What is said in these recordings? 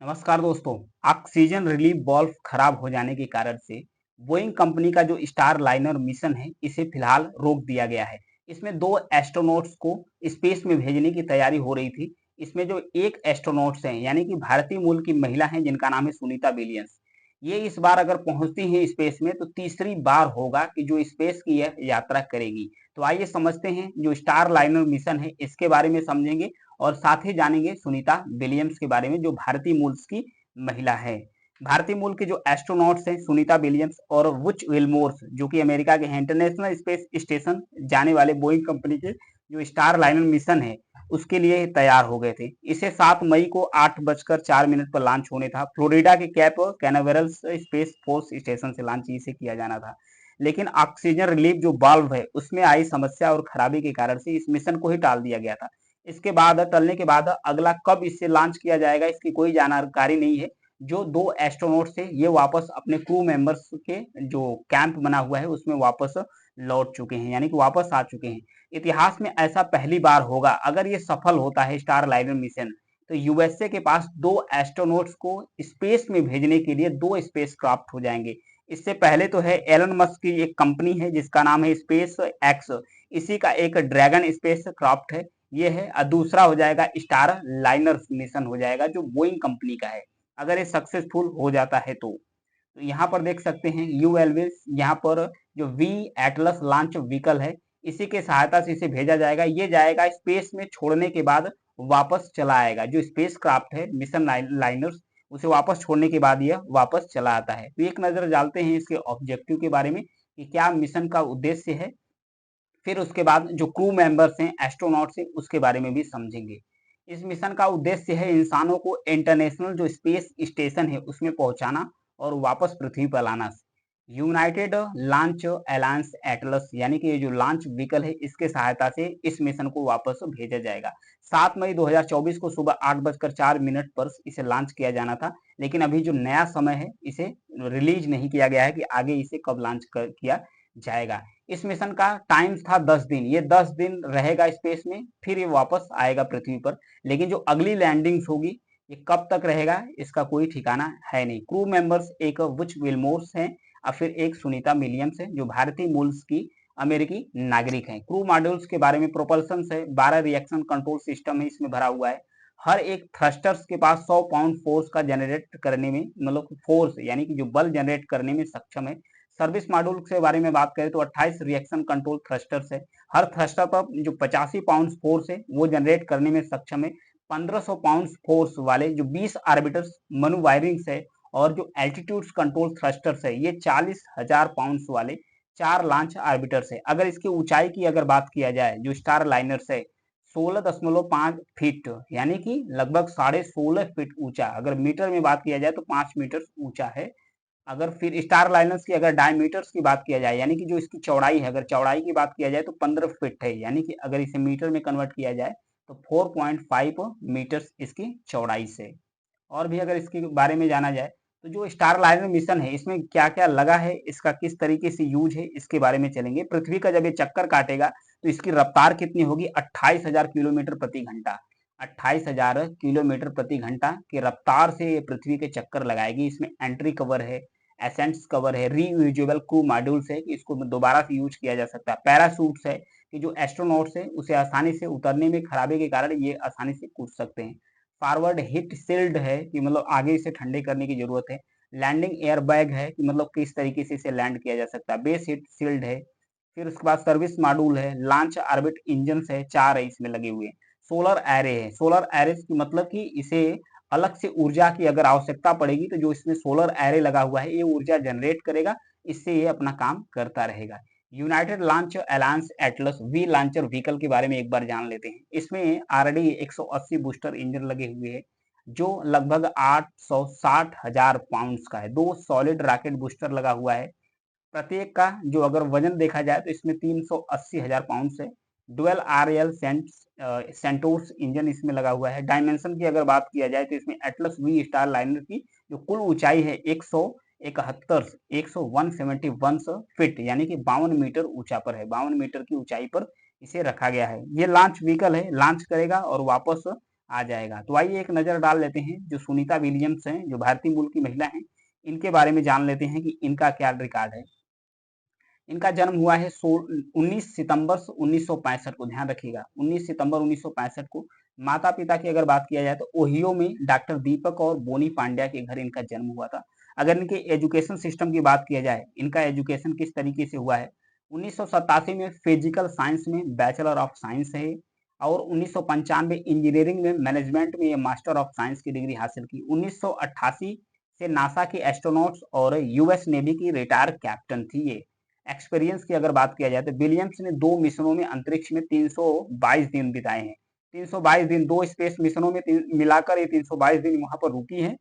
नमस्कार दोस्तों। Oxygen relief valve खराब हो जाने के कारण से बोइंग कंपनी का जो स्टार लाइनर मिशन है इसे फिलहाल रोक दिया गया है। इसमें दो एस्ट्रोनॉट्स को स्पेस में भेजने की तैयारी हो रही थी। इसमें जो एक एस्ट्रोनॉट्स हैं यानी कि भारतीय मूल की महिला हैं जिनका नाम है सुनीता विलियम्स। ये इस बार अगर पहुंचती हैं स्पेस में तो तीसरी बार होगा कि जो स्पेस की यह यात्रा करेगी। तो आइए समझते हैं जो स्टार लाइनर मिशन है इसके बारे में समझेंगे और साथ ही जानेंगे सुनीता विलियम्स के बारे में जो भारतीय मूल की महिला है। भारतीय मूल के जो एस्ट्रोनॉट्स हैं सुनीता विलियम्स और वुच विल्मोर्स जो कि अमेरिका के इंटरनेशनल स्पेस स्टेशन जाने वाले बोइंग कंपनी के जो स्टार लाइनर मिशन है उसके लिए तैयार हो गए थे। इसे 7 मई को 8:04 पर लॉन्च होने था। फ्लोरिडा के cap Canaveral space force station से लॉन्च इसे किया जाना था, लेकिन ऑक्सीजन रिलीफ जो वाल्व है उसमें आई समस्या और खराबी के कारण से इस मिशन को ही टाल दिया गया था। इसके बाद टलने के बाद अगला कब इसे लॉन्च किया जाएगा इसकी कोई जानकारी नहीं है। जो दो एस्ट्रोनॉट थे ये वापस अपने क्रू मेंबर्स के जो कैंप बना हुआ है उसमें वापस लौट चुके हैं, यानी कि वापस आ चुके हैं। इतिहास में ऐसा पहली बार होगा अगर ये सफल होता है स्टार लाइनर मिशन, तो यूएसए के पास दो एस्ट्रोनॉट्स को स्पेस में भेजने के लिए दो स्पेस क्राफ्ट हो जाएंगे। इससे पहले तो है एलन मस्क की एक कंपनी है जिसका नाम है स्पेस एक्स, इसी का एक ड्रैगन स्पेस क्राफ्ट है ये है। और दूसरा हो जाएगा स्टार लाइनर मिशन हो जाएगा जो बोइंग कंपनी का है अगर ये सक्सेसफुल हो जाता है तो यहाँ पर देख सकते हैं यू एलविस, यहाँ पर जो वी एटलस लॉन्च व्हीकल है इसी के सहायता से इसे भेजा जाएगा। ये जाएगा स्पेस में छोड़ने के बाद वापस चला आएगा। जो स्पेस क्राफ्ट है मिशन लाइनर्स उसे वापस छोड़ने के बाद यह वापस चला आता है। तो एक नजर डालते हैं इसके ऑब्जेक्टिव के बारे में कि क्या मिशन का उद्देश्य है, फिर उसके बाद जो क्रू मेंबर्स हैं एस्ट्रोनॉट्स हैं उसके बारे में भी समझेंगे। इस मिशन का उद्देश्य है इंसानों को इंटरनेशनल जो स्पेस स्टेशन है उसमें पहुंचाना और वापस पृथ्वी पर लाना। यूनाइटेड लॉन्च अलायंस एटलस यानी कि ये जो लॉन्च व्हीकल है इसके सहायता से इस मिशन को वापस भेजा जाएगा। 7 मई 2024 को सुबह 8:04 पर इसे लॉन्च किया जाना था, लेकिन अभी जो नया समय है इसे रिलीज नहीं किया गया है कि आगे इसे कब लॉन्च किया जाएगा। इस मिशन का टाइम था 10 दिन। ये 10 दिन रहेगा स्पेस में, फिर ये वापस आएगा पृथ्वी पर। लेकिन जो अगली लैंडिंग्स होगी ये कब तक रहेगा इसका कोई ठिकाना है नहीं। क्रू मेंबर्स एक वुच विल्मोर्स हैं और फिर एक सुनीता विलियम्स है जो भारतीय मूल की अमेरिकी नागरिक हैं। क्रू मॉड्यूल्स के बारे में प्रोपल्सन है, 12 रिएक्शन कंट्रोल सिस्टम है इसमें भरा हुआ है। हर एक थ्रस्टर्स के पास 100 पाउंड फोर्स का जनरेट करने में मतलब फोर्स यानी कि जो बल जनरेट करने में सक्षम है। सर्विस मॉड्यूल के बारे में बात करें तो 28 रिएक्शन कंट्रोल थ्रस्टर्स है। हर थ्रस्टर पर जो 85 पाउंड फोर्स है वो जनरेट करने में सक्षम है। 1500 पाउंड फोर्स वाले जो 20 आर्बिटर्स मनु वायरिंग्स है और जो एल्टीट्यूड कंट्रोल थ्रस्टर्स है ये 40,000 पाउंड वाले 4 लॉन्च आर्बिटर्स है। अगर इसकी ऊंचाई की अगर बात किया जाए जो स्टार लाइनर्स है 16.5 फीट यानी कि लगभग 16.5 फीट ऊंचा, अगर मीटर में बात किया जाए तो 5 मीटर ऊंचा है। अगर फिर स्टार लाइनर्स की अगर डायमीटर्स की बात किया जाए यानी कि जो इसकी चौड़ाई है, अगर चौड़ाई की बात किया जाए तो 15 फीट है, यानी कि अगर इसे मीटर में कन्वर्ट किया जाए तो 4.5 मीटर्स इसकी चौड़ाई से। और भी अगर इसके बारे में जाना जाए तो जो स्टार लाइनर मिशन है इसमें क्या क्या लगा है, इसका किस तरीके से यूज है इसके बारे में चलेंगे। पृथ्वी का जब ये चक्कर काटेगा तो इसकी रफ्तार कितनी होगी, 28,000 किलोमीटर प्रति घंटा। 28,000 किलोमीटर प्रति घंटा की रफ्तार से ये पृथ्वी के चक्कर लगाएगी। इसमें एंट्री कवर है, एसेंट्स कवर है, रीयूजेबल क्रू मॉड्यूल्स है कि इसको दोबारा से यूज किया जा सकता है, पैरासूट्स है कि जो एस्ट्रोनॉट्स है उसे आसानी से उतरने में खराबी के कारण ये आसानी से कूद सकते हैं। फॉरवर्ड हीट शील्ड है कि मतलब आगे इसे ठंडे करने की जरूरत है। लैंडिंग एयर बैग है कि मतलब किस तरीके से इसे लैंड किया जा सकता है। बेस हीट शील्ड है। फिर उसके बाद सर्विस मॉड्यूल है, लॉन्च ऑर्बिट इंजन है, 4 है इसमें लगे हुए। सोलर एरे है। सोलर एरे की मतलब कि इसे अलग से ऊर्जा की अगर आवश्यकता पड़ेगी तो जो इसमें सोलर एरे लगा हुआ है ये ऊर्जा जनरेट करेगा, इससे ये अपना काम करता रहेगा। United Launch Alliance Atlas V launcher vehicle के बारे में एक बार जान लेते हैं। इसमें आरडी 180 बूस्टर इंजन लगे हुए हैं जो लगभग 860,000 पाउंड का है। दो सॉलिड रॉकेट बूस्टर लगा हुआ है, प्रत्येक का जो अगर वजन देखा जाए तो इसमें 380,000 पाउंड है। Dual R L centaurs engine इसमें लगा हुआ है। डायमेंशन की अगर बात किया जाए तो इसमें एटलस वी स्टार लाइनर की जो कुल ऊंचाई है 171 फीट यानी कि 52 मीटर ऊंचा पर है। 52 मीटर की ऊंचाई पर इसे रखा गया है। ये लॉन्च व्हीकल है, लॉन्च करेगा और वापस आ जाएगा। तो आइए एक नज़र डाल लेते हैं, जो सुनीता विलियम्स हैं, जो भारतीय मूल की महिला हैं, इनके बारे में जान लेते हैं कि इनका क्या रिकॉर्ड है। इनका जन्म हुआ है 19 सितंबर 1965 को, ध्यान रखिएगा 19 सितंबर 1965 को। माता पिता की अगर बात किया जाए तो ओहियो में डॉक्टर दीपक और बोनी पांड्या के घर इनका जन्म हुआ था। अगर इनके एजुकेशन सिस्टम की बात किया जाए, इनका एजुकेशन किस तरीके से हुआ है, 1987 में फिजिकल साइंस में बैचलर ऑफ साइंस है, और 1995 इंजीनियरिंग में मैनेजमेंट में ये मास्टर ऑफ साइंस की डिग्री हासिल की। 1988 से नासा की एस्ट्रोनॉट्स और यूएस नेवी की रिटायर कैप्टन थी ये। एक्सपीरियंस की अगर बात किया जाए तो विलियम्स ने 2 मिशनों में अंतरिक्ष में 322 दिन बिताए हैं। 322 दिन 2 स्पेस मिशनों में मिलाकर ये 322 दिन वहां पर रुकी है।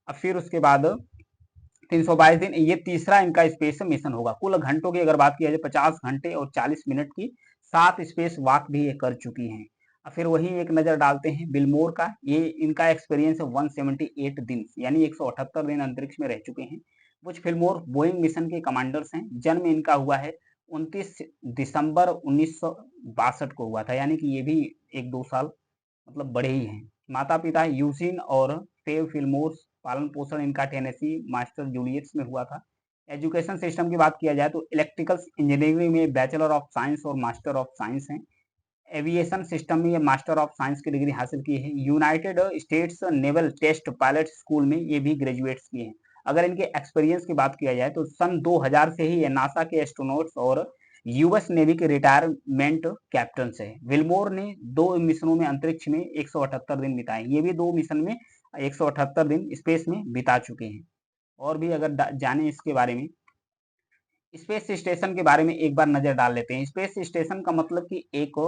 और फिर उसके बाद 322 दिन ये तीसरा इनका स्पेस मिशन होगा। कुल घंटों की अगर बात किया जाए 50 घंटे और 40 मिनट की 7 स्पेस वॉक भी ये कर चुकी हैं। और फिर वही एक नजर डालते हैं बिलमोर का। ये इनका एक्सपीरियंस है 178 दिन, यानी 178 दिन अंतरिक्ष में रह चुके हैं। बुच फिल्मोर बोइंग मिशन के कमांडर्स हैं। जन्म इनका हुआ है 29 दिसंबर 1962 को हुआ था, यानी कि ये भी 1-2 साल मतलब बड़े ही हैं। माता पिता यूजिन और फेव फिल्मोर। पालन पोषण इनका टेनेसी मास्टर जूलियट्स में हुआ था। एजुकेशन सिस्टम की बात किया जाए तो इलेक्ट्रिकल इंजीनियरिंग में बैचलर ऑफ साइंस और मास्टर ऑफ साइंस हैं। एविएशन सिस्टम में ये मास्टर ऑफ साइंस की डिग्री हासिल की है। United States Naval Test Pilot School में ये भी ग्रेजुएट्स किए हैं। अगर इनके एक्सपीरियंस की बात किया जाए तो सन 2000 से ही ये नासा के एस्ट्रोनॉट्स और यूएस नेवी के रिटायरमेंट कैप्टन है। विल्मोर ने 2 मिशनों में अंतरिक्ष में 178 दिन बिताए। ये भी 2 मिशन में 178 दिन स्पेस में बिता चुके हैं। और भी अगर जाने इसके बारे में, स्पेस स्टेशन के बारे में एक बार नजर डाल लेते हैं। स्पेस स्टेशन का मतलब कि एक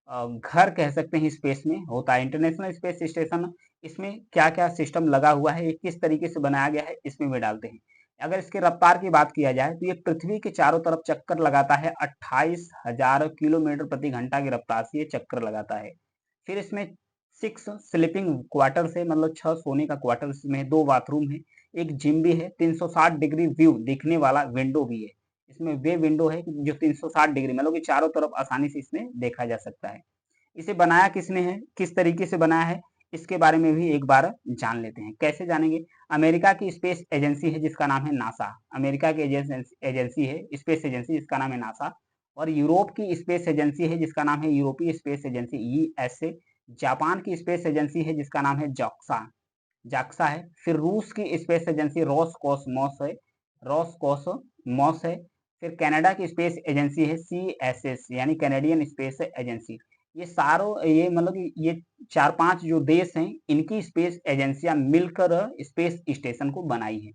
घर कह सकते हैं स्पेस में होता है। इंटरनेशनल स्पेस स्टेशन, इसमें क्या क्या सिस्टम लगा हुआ है, ये किस तरीके से बनाया गया है, इसमें भी डालते हैं। अगर इसके रफ्तार की बात किया जाए तो ये पृथ्वी के चारों तरफ चक्कर लगाता है। 28,000 किलोमीटर प्रति घंटा की रफ्तार से ये चक्कर लगाता है। फिर इसमें 6 स्लीपिंग क्वार्टर्स है, मतलब 6 सोने का क्वार्टर में, 2 बाथरूम है, एक जिम भी है, 360 डिग्री व्यू दिखने वाला विंडो भी है। इसमें वे विंडो है जो 360 डिग्री, मतलब कि चारों तरफ आसानी से इसमें देखा जा सकता है। इसे बनाया किसने है, किस तरीके से बनाया है, इसके बारे में भी एक बार जान लेते हैं। कैसे जानेंगे? अमेरिका की स्पेस एजेंसी है जिसका नाम है नासा। अमेरिका की एजेंसी है स्पेस एजेंसी जिसका नाम है नासा। और यूरोप की स्पेस एजेंसी है जिसका नाम है यूरोपीय स्पेस एजेंसी यूएसए। जापान की स्पेस एजेंसी है जिसका नाम है जॉक्सा जाक्सा है। फिर रूस की स्पेस एजेंसी रोसकॉसमोस है, रोसकॉसमोस है। फिर कनाडा की स्पेस एजेंसी है सीएसएस, यानी कैनेडियन स्पेस एजेंसी। ये सारों ये मतलब कि ये 4-5 जो देश हैं, इनकी स्पेस एजेंसियां मिलकर स्पेस स्टेशन को बनाई है।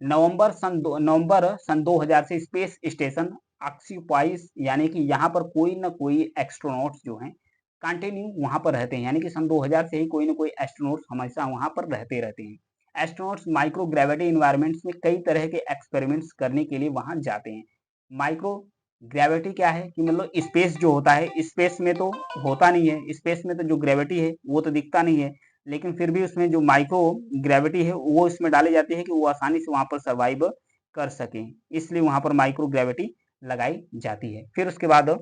नवंबर सन 2000 से स्पेस स्टेशन ऑक्यूपाइज, यानी कि यहाँ पर कोई ना कोई एस्ट्रोनॉट्स जो हैं कंटिन्यू वहां पर रहते हैं, यानी कि सन 2000 से ही कोई ना कोई एस्ट्रोनॉट्स हमेशा वहां पर रहते हैं। एस्ट्रोनॉट्स माइक्रो ग्रेविटी इन्वायरमेंट्स में कई तरह के एक्सपेरिमेंट्स करने के लिए वहां जाते हैं। माइक्रो ग्रेविटी क्या है कि मतलब स्पेस जो होता है, स्पेस में तो होता नहीं है, स्पेस में तो जो ग्रेविटी है वो तो दिखता नहीं है, लेकिन फिर भी उसमें जो माइक्रो ग्रेविटी है वो इसमें डाली जाती है कि वो आसानी से वहां पर सर्वाइव कर सके, इसलिए वहां पर माइक्रो ग्रेविटी लगाई जाती है। फिर उसके बाद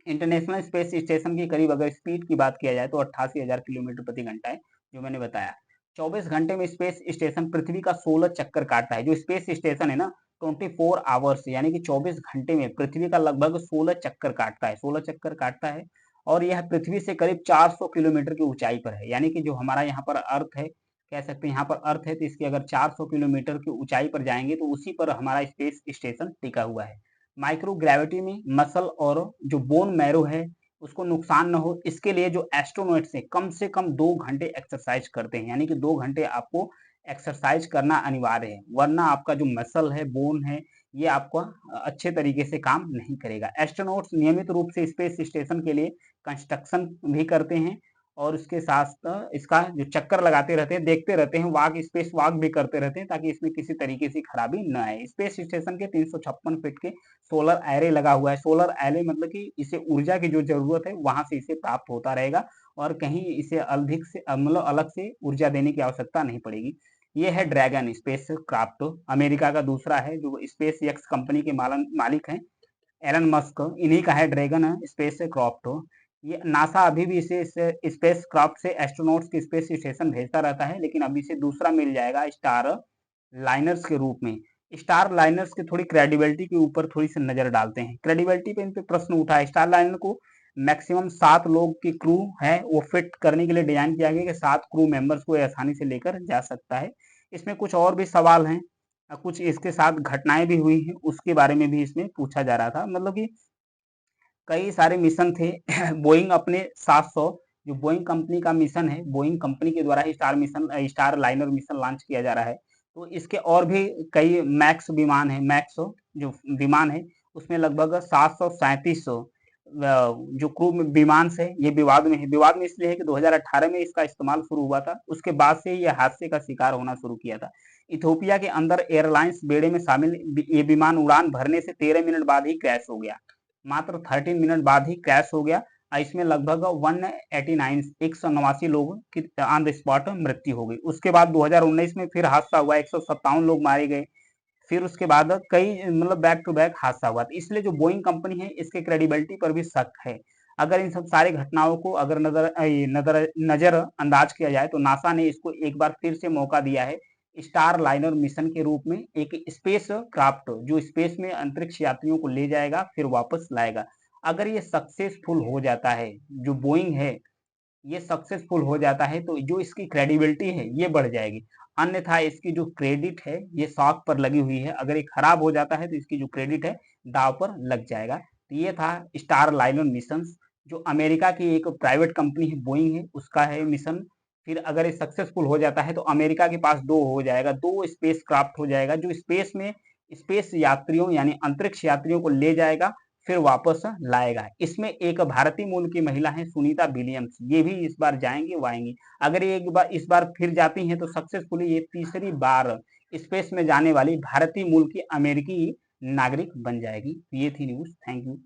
इंटरनेशनल स्पेस स्टेशन की करीब अगर स्पीड की बात किया जाए तो 88,000 किलोमीटर प्रति घंटा है, जो मैंने बताया। 24 घंटे में स्पेस स्टेशन पृथ्वी का 16 चक्कर काटता है। जो स्पेस स्टेशन है ना, 24 आवर्स यानी कि 24 घंटे में पृथ्वी का लगभग 16 चक्कर काटता है, 16 चक्कर काटता है। और यह पृथ्वी से करीब 400 किलोमीटर की ऊंचाई पर है, यानी कि जो हमारा यहाँ पर अर्थ है, कह सकते हैं यहाँ पर अर्थ है, तो इसकी अगर 400 किलोमीटर की ऊंचाई पर जाएंगे तो उसी पर हमारा स्पेस स्टेशन टिका हुआ है। माइक्रो ग्रेविटी में मसल और जो बोन मैरो है उसको नुकसान न हो, इसके लिए जो एस्ट्रोनॉट्स है कम से कम 2 घंटे एक्सरसाइज करते हैं, यानी कि 2 घंटे आपको एक्सरसाइज करना अनिवार्य है, वरना आपका जो मसल है, बोन है, ये आपका अच्छे तरीके से काम नहीं करेगा। एस्ट्रोनॉट्स नियमित रूप से स्पेस स्टेशन के लिए कंस्ट्रक्शन भी करते हैं, और उसके साथ इसका जो चक्कर लगाते रहते हैं, देखते रहते हैं, वॉक स्पेस वॉक भी करते रहते हैं, ताकि इसमें किसी तरीके से खराबी न आए। स्पेस स्टेशन के 356 फीट के सोलर एरे लगा हुआ है। सोलर एरे मतलब कि इसे ऊर्जा की जो जरूरत है वहां से इसे प्राप्त होता रहेगा, और कहीं इसे अधिक से मतलब अलग से ऊर्जा देने की आवश्यकता नहीं पड़ेगी। ये है ड्रैगन स्पेस क्राफ्ट, अमेरिका का दूसरा है, जो स्पेस एक्स कंपनी के मालिक हैं एलन मस्क, इन्हीं का है ड्रैगन स्पेस क्राफ्ट। ये नासा अभी भी इसे स्पेस क्राफ्ट से एस्ट्रोनॉट्स के स्पेस स्टेशन भेजता रहता है, लेकिन अभी इसे दूसरा मिल जाएगा स्टार लाइनर्स के रूप में। स्टार लाइनर्स की थोड़ी क्रेडिबिलिटी के ऊपर थोड़ी सी नजर डालते हैं। क्रेडिबिलिटी पे इन पे प्रश्न उठा है। स्टार लाइनर को मैक्सिमम 7 लोग की क्रू है वो फिट करने के लिए डिजाइन किया गया कि 7 क्रू मेंबर्स को आसानी से लेकर जा सकता है। इसमें कुछ और भी सवाल हैं, कुछ इसके साथ घटनाएं भी हुई हैं, उसके बारे में भी इसमें पूछा जा रहा था। मतलब कि कई सारे मिशन थे। बोइंग अपने 700 जो बोइंग कंपनी का मिशन है, बोइंग कंपनी के द्वारा ही स्टार लाइनर मिशन लॉन्च किया जा रहा है। तो इसके और भी कई मैक्स विमान है, मैक्स जो विमान है उसमें लगभग 737 जो क्रू विमान से ये विवाद में है। विवाद में इसलिए है कि 2018 में इसका इस्तेमाल शुरू हुआ था, उसके बाद से ये हादसे का शिकार होना शुरू किया था। इथोपिया के अंदर एयरलाइंस बेड़े में शामिल ये विमान उड़ान भरने से 13 मिनट बाद ही क्रैश हो गया। मात्र 13 मिनट बाद ही क्रैश हो गया। इसमें लगभग 189 लोगों की ऑन द स्पॉट मृत्यु हो गई। उसके बाद 2019 में फिर हादसा हुआ, 157 लोग मारे गए। फिर उसके बाद कई मतलब बैक टू बैक हादसा हुआ। तो इसलिए जो बोइंग कंपनी है इसके क्रेडिबिलिटी पर भी शक है। अगर इन सब सारी घटनाओं को अगर नजर अंदाज किया जाए तो नासा ने इसको एक बार फिर से मौका दिया है स्टार लाइनर मिशन के रूप में, एक स्पेस क्राफ्ट जो स्पेस में अंतरिक्ष यात्रियों को ले जाएगा फिर वापस लाएगा। अगर ये सक्सेसफुल हो जाता है, जो बोइंग है ये सक्सेसफुल हो जाता है तो जो इसकी क्रेडिबिलिटी है ये बढ़ जाएगी। अन्यथा इसकी जो क्रेडिट है ये शॉक पर लगी हुई है। अगर ये खराब हो जाता है तो इसकी जो क्रेडिट है दाव पर लग जाएगा। तो ये था स्टार लाइनर मिशन, जो अमेरिका की एक प्राइवेट कंपनी है बोइंग है उसका है मिशन। फिर अगर ये सक्सेसफुल हो जाता है तो अमेरिका के पास दो हो जाएगा, दो स्पेस क्राफ्ट हो जाएगा जो स्पेस में स्पेस यात्रियों यानी अंतरिक्ष यात्रियों को ले जाएगा फिर वापस लाएगा। इसमें एक भारतीय मूल की महिला है सुनीता विलियम्स, ये भी इस बार जाएंगी वो आएंगी। अगर ये एक बार इस बार फिर जाती हैं तो सक्सेसफुली ये तीसरी बार स्पेस में जाने वाली भारतीय मूल की अमेरिकी नागरिक बन जाएगी। ये थी न्यूज। Thank you.